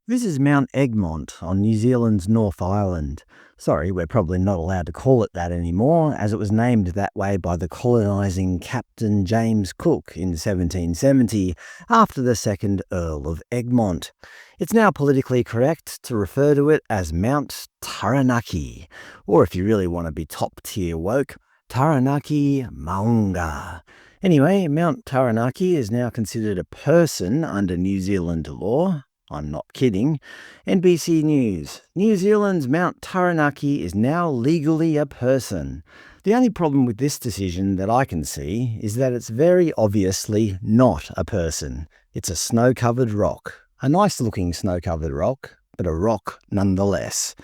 This is Mount Egmont on New Zealand's North Island. Sorry, we're probably not allowed to call it that anymore, as it was named that way by the colonising Captain James Cook in 1770 after the second Earl of Egmont. It's now politically correct to refer to it as Mount Taranaki, or if you really want to be top-tier woke, Taranaki Maunga. Anyway, Mount Taranaki is now considered a person under New Zealand law. I'm not kidding. NBC News. New Zealand's Mount Taranaki is now legally a person. The only problem with this decision that I can see is that it's very obviously not a person. It's a snow-covered rock. A nice-looking snow-covered rock, but a rock nonetheless.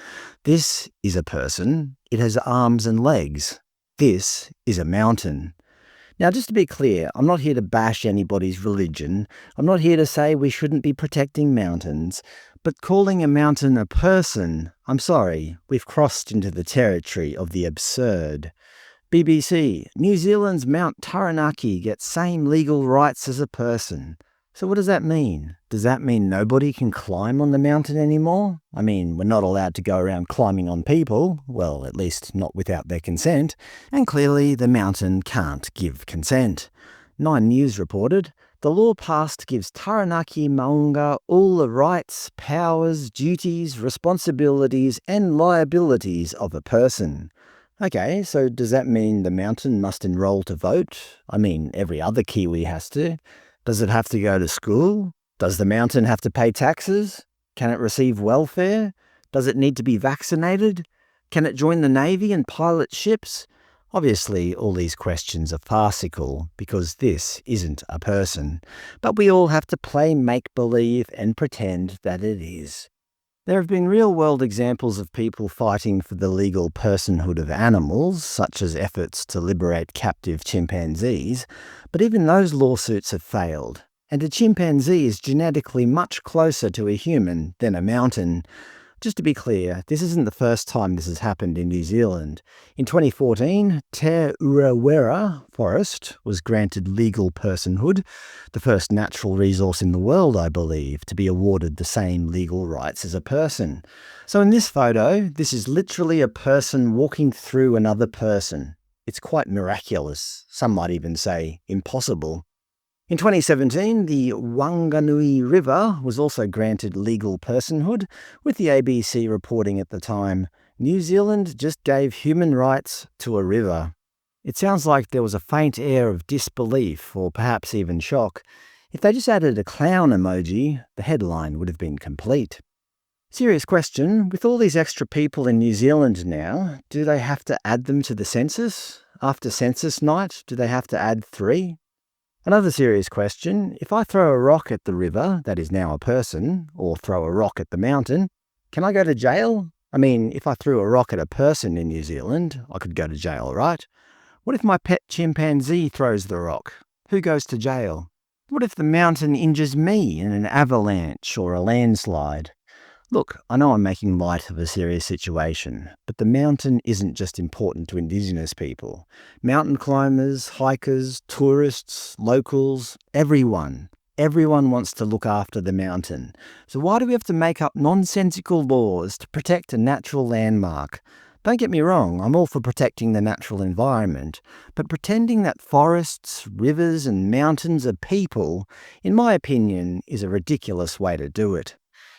This is a person. It has arms and legs. This is a mountain. Now, just to be clear, I'm not here to bash anybody's religion. I'm not here to say we shouldn't be protecting mountains. But calling a mountain a person, I'm sorry, we've crossed into the territory of the absurd. BBC, New Zealand's Mount Taranaki gets same legal rights as a person. So what does that mean? Does that mean nobody can climb on the mountain anymore? I mean, we're not allowed to go around climbing on people, well, at least not without their consent, and clearly the mountain can't give consent. 9 News reported, the law passed gives Taranaki Maunga all the rights, powers, duties, responsibilities and liabilities of a person. Okay, so does that mean the mountain must enrol to vote? I mean, every other Kiwi has to. Does it have to go to school? Does the mountain have to pay taxes? Can it receive welfare? Does it need to be vaccinated? Can it join the Navy and pilot ships? Obviously, all these questions are farcical because this isn't a person. But we all have to play make-believe and pretend that it is. There have been real-world examples of people fighting for the legal personhood of animals, such as efforts to liberate captive chimpanzees, but even those lawsuits have failed. And a chimpanzee is genetically much closer to a human than a mountain. Just to be clear, this isn't the first time this has happened in New Zealand. In 2014, Te Urewera Forest was granted legal personhood, the first natural resource in the world, I believe, to be awarded the same legal rights as a person. So in this photo, this is literally a person walking through another person. It's quite miraculous, some might even say impossible. In 2017, the Wanganui River was also granted legal personhood, with the ABC reporting at the time, New Zealand just gave human rights to a river. It sounds like there was a faint air of disbelief, or perhaps even shock. If they just added a clown emoji, the headline would have been complete. Serious question, with all these extra people in New Zealand now, do they have to add them to the census? After census night, do they have to add 3? Another serious question, if I throw a rock at the river, that is now a person, or throw a rock at the mountain, can I go to jail? I mean, if I threw a rock at a person in New Zealand, I could go to jail, right? What if my pet chimpanzee throws the rock? Who goes to jail? What if the mountain injures me in an avalanche or a landslide? Look, I know I'm making light of a serious situation, but the mountain isn't just important to Indigenous people. Mountain climbers, hikers, tourists, locals, everyone wants to look after the mountain. So why do we have to make up nonsensical laws to protect a natural landmark? Don't get me wrong, I'm all for protecting the natural environment, but pretending that forests, rivers and mountains are people, in my opinion, is a ridiculous way to do it.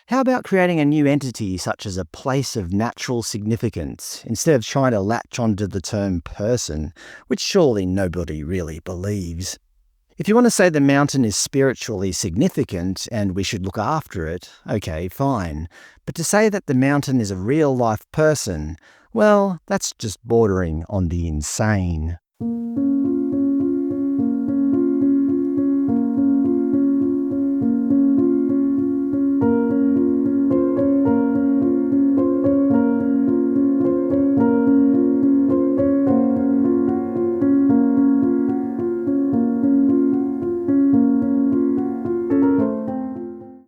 How about creating a new entity such as a place of natural significance, instead of trying to latch onto the term person, which surely nobody really believes? If you want to say the mountain is spiritually significant and we should look after it, okay, fine. But to say that the mountain is a real-life person, well, that's just bordering on the insane.